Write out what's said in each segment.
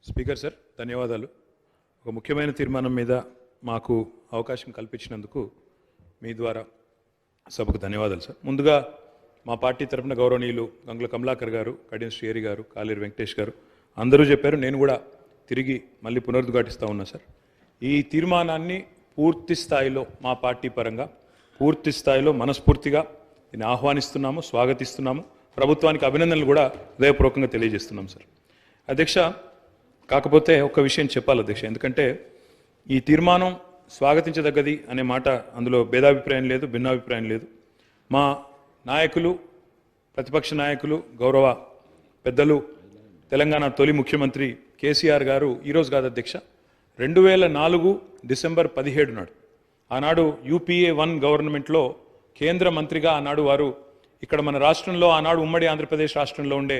Speaker sir ధన్యవాదాలు. ఒక ముఖ్యమైన తీర్మానం మీద మాకు అవకాశం కల్పించినందుకు మీ ద్వారా సభకు ధన్యవాదాలు సార్. ముందుగా మా పార్టీ తరఫున గౌరవనీయులు గంగుల కమలాకర్ గారు, కడియం శ్రీహరి గారు, కాలేరు వెంకటేష్ గారు అందరూ చెప్పారు. నేను కూడా తిరిగి మళ్ళీ పునరుద్ఘాటిస్తూ ఉన్నా సార్. ఈ తీర్మానాన్ని పూర్తి స్థాయిలో మా పార్టీ పరంగా పూర్తి స్థాయిలో మనస్ఫూర్తిగా దీన్ని ఆహ్వానిస్తున్నాము, స్వాగతిస్తున్నాము. ప్రభుత్వానికి అభినందనలు కూడా హృదయపూర్వకంగా తెలియజేస్తున్నాం సార్. అధ్యక్ష, కాకపోతే ఒక విషయం చెప్పాలి అధ్యక్ష, ఎందుకంటే ఈ తీర్మానం స్వాగతించదగ్గది అనే మాట అందులో భేదాభిప్రాయం లేదు, భిన్నాభిప్రాయం లేదు. మా నాయకులు, ప్రతిపక్ష నాయకులు, గౌరవ పెద్దలు, తెలంగాణ తొలి ముఖ్యమంత్రి కేసీఆర్ గారు ఈరోజు కాదు అధ్యక్ష, 2004 డిసెంబర్ 17 నాడు ఆనాడు UPA 1 గవర్నమెంట్లో కేంద్ర మంత్రిగా ఆనాడు వారు ఇక్కడ మన రాష్ట్రంలో, ఆనాడు ఉమ్మడి ఆంధ్రప్రదేశ్ రాష్ట్రంలో ఉండే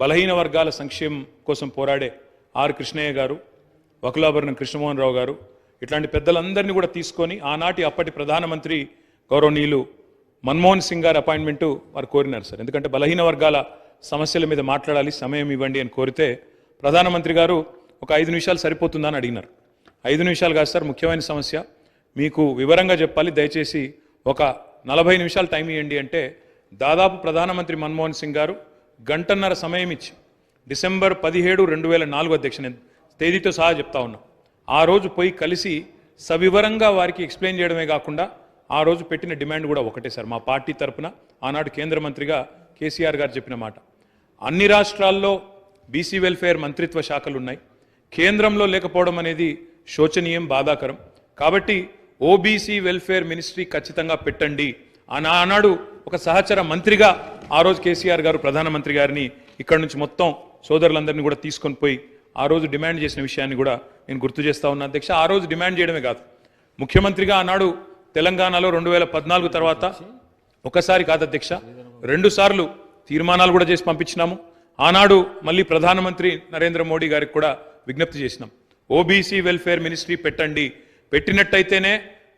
బలహీన వర్గాల సంక్షేమం కోసం పోరాడే ఆర్ కృష్ణయ్య గారు, వకులాభరణం కృష్ణమోహన్ రావు గారు, ఇట్లాంటి పెద్దలందరినీ కూడా తీసుకొని ఆనాటి అప్పటి ప్రధానమంత్రి గౌరవనీయులు మన్మోహన్ సింగ్ గారి అపాయింట్మెంటు వారు కోరినారు సార్. ఎందుకంటే బలహీన వర్గాల సమస్యల మీద మాట్లాడాలి, సమయం ఇవ్వండి అని కోరితే ప్రధానమంత్రి గారు ఒక 5 నిమిషాలు సరిపోతుందా అని అడిగినారు. 5 నిమిషాలు కాదు సార్, ముఖ్యమైన సమస్య మీకు వివరంగా చెప్పాలి, దయచేసి ఒక 40 నిమిషాలు టైం ఇవ్వండి అంటే దాదాపు ప్రధానమంత్రి మన్మోహన్ సింగ్ గారు గంటన్నర సమయం ఇచ్చి డిసెంబర్ 17, 2004 అధ్యక్ష, నేను తేదీతో సహా చెప్తా ఉన్నా, ఆ రోజు పోయి కలిసి సవివరంగా వారికి ఎక్స్ప్లెయిన్ చేయడమే కాకుండా ఆ రోజు పెట్టిన డిమాండ్ కూడా ఒకటే సార్. మా పార్టీ తరఫున ఆనాడు కేంద్ర మంత్రిగా కేసీఆర్ గారు చెప్పిన మాట, అన్ని రాష్ట్రాల్లో బీసీ వెల్ఫేర్ మంత్రిత్వ శాఖలు ఉన్నాయి, కేంద్రంలో లేకపోవడం అనేది శోచనీయం, బాధాకరం. కాబట్టి ఓబీసీ వెల్ఫేర్ మినిస్ట్రీ ఖచ్చితంగా పెట్టండి ఆనాడు ఒక సహచర మంత్రిగా ఆ రోజు కేసీఆర్ గారు ప్రధానమంత్రి గారిని ఇక్కడ నుంచి మొత్తం సోదరులందరినీ కూడా తీసుకొని పోయి ఆ రోజు డిమాండ్ చేసిన విషయాన్ని కూడా నేను గుర్తు చేస్తా ఉన్నా అధ్యక్ష. ఆ రోజు డిమాండ్ చేయడమే కాదు, ముఖ్యమంత్రిగా ఆనాడు తెలంగాణలో 2014 తర్వాత ఒకసారి కాదు అధ్యక్ష, 2 సార్లు తీర్మానాలు కూడా చేసి పంపించినాము. ఆనాడు మళ్ళీ ప్రధానమంత్రి నరేంద్ర మోడీ గారికి కూడా విజ్ఞప్తి చేసినాం, ఓబీసీ వెల్ఫేర్ మినిస్ట్రీ పెట్టండి, పెట్టినట్టయితేనే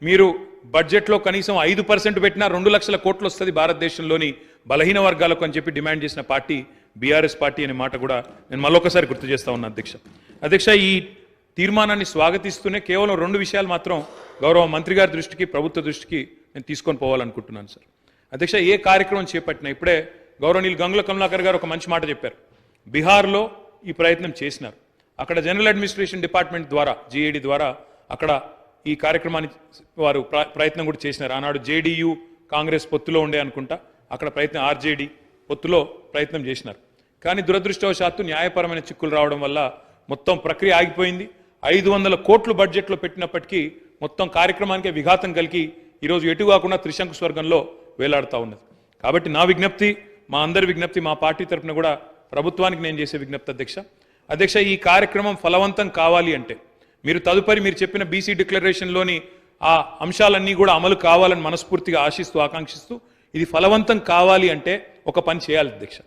మీరు బడ్జెట్లో కనీసం 5% పెట్టినా 2 లక్షల కోట్లు వస్తుంది భారతదేశంలోని బలహీన వర్గాలకు అని చెప్పి డిమాండ్ చేసిన పార్టీ బీఆర్ఎస్ పార్టీ అనే మాట కూడా నేను మళ్ళొకసారి గుర్తు చేస్తా ఉన్నా అధ్యక్ష. ఈ తీర్మానాన్ని స్వాగతిస్తూనే కేవలం 2 విషయాలు మాత్రం గౌరవ మంత్రి గారి దృష్టికి, ప్రభుత్వ దృష్టికి నేను తీసుకొని పోవాలనుకుంటున్నాను సార్. అధ్యక్ష, ఏ కార్యక్రమం చేపట్టినా ఇప్పుడే గౌరవనీయులు గంగుల కమలాకర్ గారు ఒక మంచి మాట చెప్పారు. బీహార్లో ఈ ప్రయత్నం చేసినారు, అక్కడ జనరల్ అడ్మినిస్ట్రేషన్ డిపార్ట్మెంట్ ద్వారా, GAD ద్వారా అక్కడ ఈ కార్యక్రమాన్ని వారు ప్రయత్నం కూడా చేసినారు. ఆనాడు JDU కాంగ్రెస్ పొత్తులో ఉండే అనుకుంటా, అక్కడ ప్రయత్నం RJD పొత్తులో ప్రయత్నం చేసినారు. కానీ దురదృష్టవశాత్తు న్యాయపరమైన చిక్కులు రావడం వల్ల మొత్తం ప్రక్రియ ఆగిపోయింది. 500 కోట్లు బడ్జెట్లో పెట్టినప్పటికీ మొత్తం కార్యక్రమానికే విఘాతం కలిగి ఈరోజు ఎటు కాకుండా త్రిశంకు స్వర్గంలో వేలాడుతూ ఉన్నది. కాబట్టి నా విజ్ఞప్తి, మా అందరి విజ్ఞప్తి, మా పార్టీ తరఫున కూడా ప్రభుత్వానికి నేను చేసే విజ్ఞప్తి అధ్యక్ష, ఈ కార్యక్రమం ఫలవంతం కావాలి అంటే మీరు తదుపరి మీరు చెప్పిన బీసీ డిక్లరేషన్లోని ఆ అంశాలన్నీ కూడా అమలు కావాలని మనస్ఫూర్తిగా ఆశిస్తూ, ఆకాంక్షిస్తూ ఇది ఫలవంతం కావాలి అంటే ఒక పని చేయాలి అధ్యక్ష.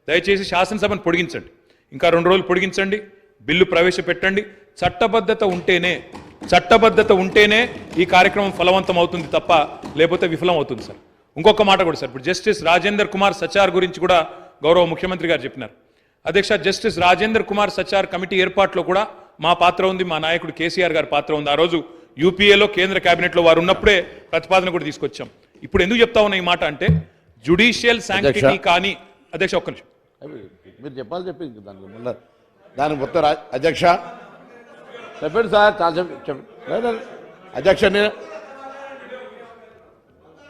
దయచేసి శాసనసభను పొడిగించండి, ఇంకా 2 రోజులు పొడిగించండి, బిల్లు ప్రవేశపెట్టండి. చట్టబద్ధత ఉంటేనే ఈ కార్యక్రమం ఫలవంతం అవుతుంది తప్ప లేకపోతే విఫలం అవుతుంది సార్. ఇంకొక మాట కూడా సార్, ఇప్పుడు జస్టిస్ రాజేందర్ కుమార్ సచార్ గురించి కూడా గౌరవ ముఖ్యమంత్రి గారు చెప్పినారు అధ్యక్ష. జస్టిస్ రాజేందర్ కుమార్ సచార్ కమిటీ ఏర్పాటులో కూడా మా పాత్ర ఉంది, మా నాయకుడు కేసీఆర్ గారి పాత్ర ఉంది. ఆ రోజు UPAలో కేంద్ర కేబినెట్లో వారు ఉన్నప్పుడే ప్రతిపాదన కూడా తీసుకొచ్చాం. ఇప్పుడు ఎందుకు చెప్తా ఉన్నా ఈ మాట అంటే జ్యుడిషియల్ శాంక్టిటీ కానీ అధ్యక్ష, ఒక్క నిమిషం మీరు చెప్పాలి, చెప్పింది దానికి మొత్తం అధ్యక్ష చెప్పండి సార్, చాలా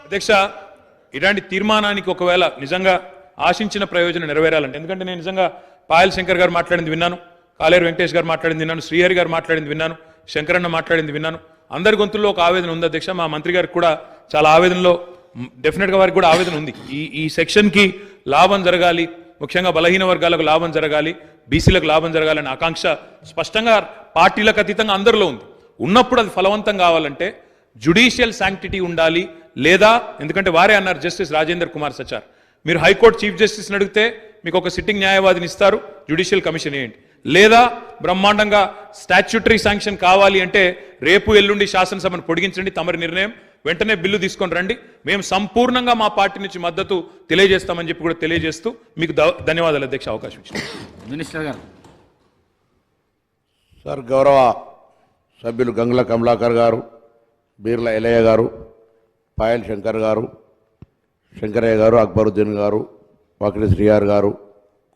అధ్యక్ష, ఇలాంటి తీర్మానానికి ఒకవేళ నిజంగా ఆశించిన ప్రయోజనం నెరవేరాలంటే, ఎందుకంటే నేను నిజంగా పాయల్ శంకర్ గారు మాట్లాడింది విన్నాను, కాలేరు వెంకటేష్ గారు మాట్లాడింది విన్నాను, శ్రీహరి గారు మాట్లాడింది విన్నాను, శంకరన్న మాట్లాడింది విన్నాను. అందరి గొంతుల్లో ఒక ఆవేదన ఉంది అధ్యక్ష. మా మంత్రి గారికి కూడా చాలా ఆవేదనలో, డెఫినెట్గా వారికి కూడా ఆవేదన ఉంది. ఈ సెక్షన్కి లాభం జరగాలి, ముఖ్యంగా బలహీన వర్గాలకు లాభం జరగాలి, బీసీలకు లాభం జరగాలనే ఆకాంక్ష స్పష్టంగా పార్టీలకు అతీతంగా అందరిలో ఉంది. ఉన్నప్పుడు అది ఫలవంతం కావాలంటే జ్యుడిషియల్ శాంక్టిటీ ఉండాలి, లేదా ఎందుకంటే వారే అన్నారు జస్టిస్ రాజేందర్ కుమార్ సచార్, మీరు హైకోర్టు చీఫ్ జస్టిస్ని అడిగితే మీకు ఒక సిట్టింగ్ న్యాయవాదిని ఇస్తారు, జ్యుడిషియల్ కమిషన్ ఏంటి, లేదా బ్రహ్మాండంగా స్టాచ్యూటరీ శాంక్షన్ కావాలి అంటే రేపు ఎల్లుండి శాసనసభను పొడిగించండి, తమరి నిర్ణయం, వెంటనే బిల్లు తీసుకొని రండి, మేము సంపూర్ణంగా మా పార్టీ నుంచి మద్దతు తెలియజేస్తామని చెప్పి కూడా తెలియజేస్తూ మీకు ధన్యవాదాలు అధ్యక్ష అవకాశం ఇచ్చింది. మినిస్టర్ గారు. సార్ గౌరవ సభ్యులు గంగుల కమలాకర్ గారు, బీర్ల ఎలయ్య గారు, పాయల్ శంకర్ గారు, శంకరయ్య గారు, అక్బరుద్దీన్ గారు, వాకిటి శ్రీయార్ గారు,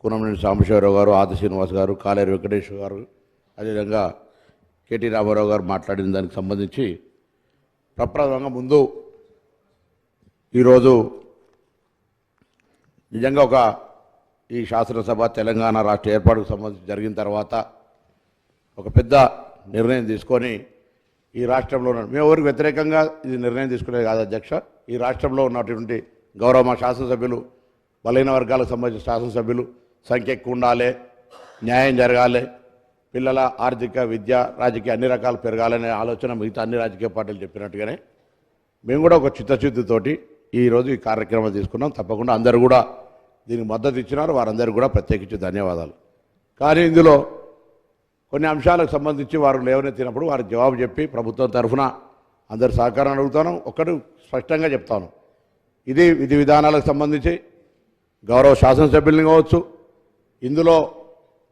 కూనంనేని సాంబశివరావు గారు, ఆది శ్రీనివాస్ గారు, కాలేరు వెంకటేశ్వర గారు, అదేవిధంగా కేటీ రామారావు గారు మాట్లాడిన దానికి సంబంధించి ప్రప్రథమంగా ముందు ఈరోజు నిజంగా ఈ శాసనసభ తెలంగాణ రాష్ట్ర ఏర్పాటుకు సంబంధించి జరిగిన తర్వాత ఒక పెద్ద నిర్ణయం తీసుకొని ఈ రాష్ట్రంలో మేము ఎవరికి వ్యతిరేకంగా ఇది నిర్ణయం తీసుకునేది కాదు అధ్యక్ష. ఈ రాష్ట్రంలో ఉన్నటువంటి గౌరవ మా శాసనసభ్యులు, బలహీన వర్గాలకు సంబంధించిన శాసనసభ్యులు సంఖ్య ఎక్కువ ఉండాలి, న్యాయం జరగాలి, పిల్లల ఆర్థిక, విద్య, రాజకీయ అన్ని రకాలు పెరగాలనే ఆలోచన మిగతా అన్ని రాజకీయ పార్టీలు చెప్పినట్టుగానే మేము కూడా ఒక చిత్తశుద్ధితోటి ఈరోజు ఈ కార్యక్రమం తీసుకున్నాం. తప్పకుండా అందరూ కూడా దీనికి మద్దతు ఇచ్చినారు, వారందరికీ కూడా ప్రత్యేకించి ధన్యవాదాలు. కానీ ఇందులో కొన్ని అంశాలకు సంబంధించి వారు లేవనెత్తినప్పుడు వారికి జవాబు చెప్పి ప్రభుత్వం తరఫున అందరి సహకారం అడుగుతాను. ఒకటి స్పష్టంగా చెప్తాను, ఇది విధి విధానాలకు సంబంధించి గౌరవ శాసనసభ్యుల్ని కావచ్చు, ఇందులో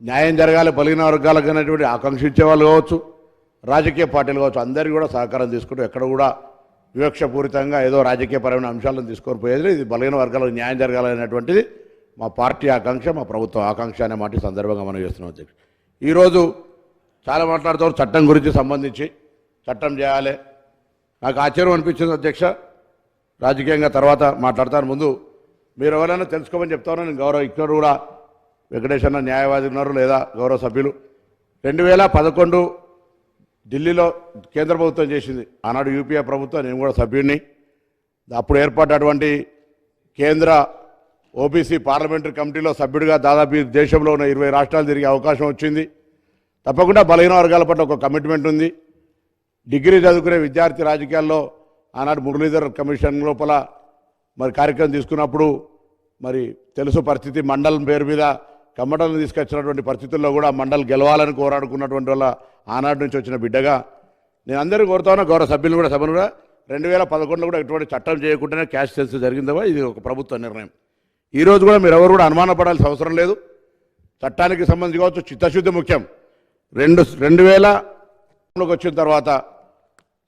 న్యాయం జరగాలి బలహీన వర్గాలకు అనేటువంటి ఆకాంక్షించే వాళ్ళు కావచ్చు, రాజకీయ పార్టీలు కావచ్చు, అందరికీ కూడా సహకారం తీసుకుంటూ ఎక్కడ కూడా వివక్షపూరితంగా ఏదో రాజకీయపరమైన అంశాలను తీసుకొని పోయేది. ఇది బలహీన వర్గాలకు న్యాయం జరగాలనేటువంటిది మా పార్టీ ఆకాంక్ష, మా ప్రభుత్వం ఆకాంక్ష అనే మాట ఈ సందర్భంగా మనం చేస్తున్నాం అధ్యక్ష. ఈరోజు చాలా మాట్లాడుతారు చట్టం గురించి సంబంధించి, చట్టం చేయాలి. నాకు ఆశ్చర్యం అనిపించింది అధ్యక్ష, రాజకీయంగా తర్వాత మాట్లాడతాను. ముందు మీరు ఎవరైనా తెలుసుకోమని చెప్తాను. నేను గౌరవ ఇక్కడ కూడా వెంకటేష్ అన్న న్యాయవాది ఉన్నారు, లేదా గౌరవ సభ్యులు 2011 ఢిల్లీలో కేంద్ర ప్రభుత్వం చేసింది, ఆనాడు యూపీఏ ప్రభుత్వం, నేను కూడా సభ్యుడిని. అప్పుడు ఏర్పడినటువంటి కేంద్ర ఓబీసీ పార్లమెంటరీ కమిటీలో సభ్యుడిగా దాదాపు ఈ దేశంలో ఉన్న 20 రాష్ట్రాలు తిరిగే అవకాశం వచ్చింది. తప్పకుండా బలహీన వర్గాల పట్ల ఒక కమిట్మెంట్ ఉంది. డిగ్రీ చదువుకునే విద్యార్థి రాజకీయాల్లో ఆనాడు మురళీధర్ కమిషన్ లోపల మరి కార్యక్రమం తీసుకున్నప్పుడు మరి తెలుసు పరిస్థితి, మండలం పేరు మీద కమ్మటలను తీసుకొచ్చినటువంటి పరిస్థితుల్లో కూడా మండల్ గెలవాలని కోరాడుకున్నటువంటి వాళ్ళ ఆనాడు నుంచి వచ్చిన బిడ్డగా నేను అందరూ కోరుతాను, గౌరవ సభ్యులు కూడా సభను కూడా 2011లో కూడా ఎటువంటి చట్టం చేయకుండానే క్యాష్ సెన్స్ జరిగిందవా, ఇది ఒక ప్రభుత్వ నిర్ణయం. ఈరోజు కూడా మీరు ఎవరు కూడా అనుమానపడాల్సిన అవసరం లేదు. చట్టానికి సంబంధించి కావచ్చు, చిత్తశుద్ధి ముఖ్యం. 2000లోకి వచ్చిన తర్వాత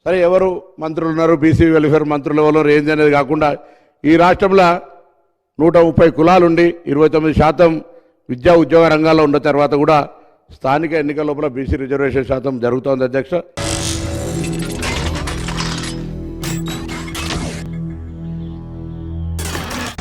సరే ఎవరు మంత్రులు ఉన్నారు, బీసీ వెల్ఫేర్ మంత్రులు ఎవరు ఏంది అనేది కాకుండా ఈ రాష్ట్రంలో 130 కులాలుండి 29% విద్యా ఉద్యోగ రంగాల్లో ఉన్న తర్వాత కూడా స్థానిక ఎన్నికల లోపల బీసీ రిజర్వేషన్ శాతం జరుగుతోంది అధ్యక్ష.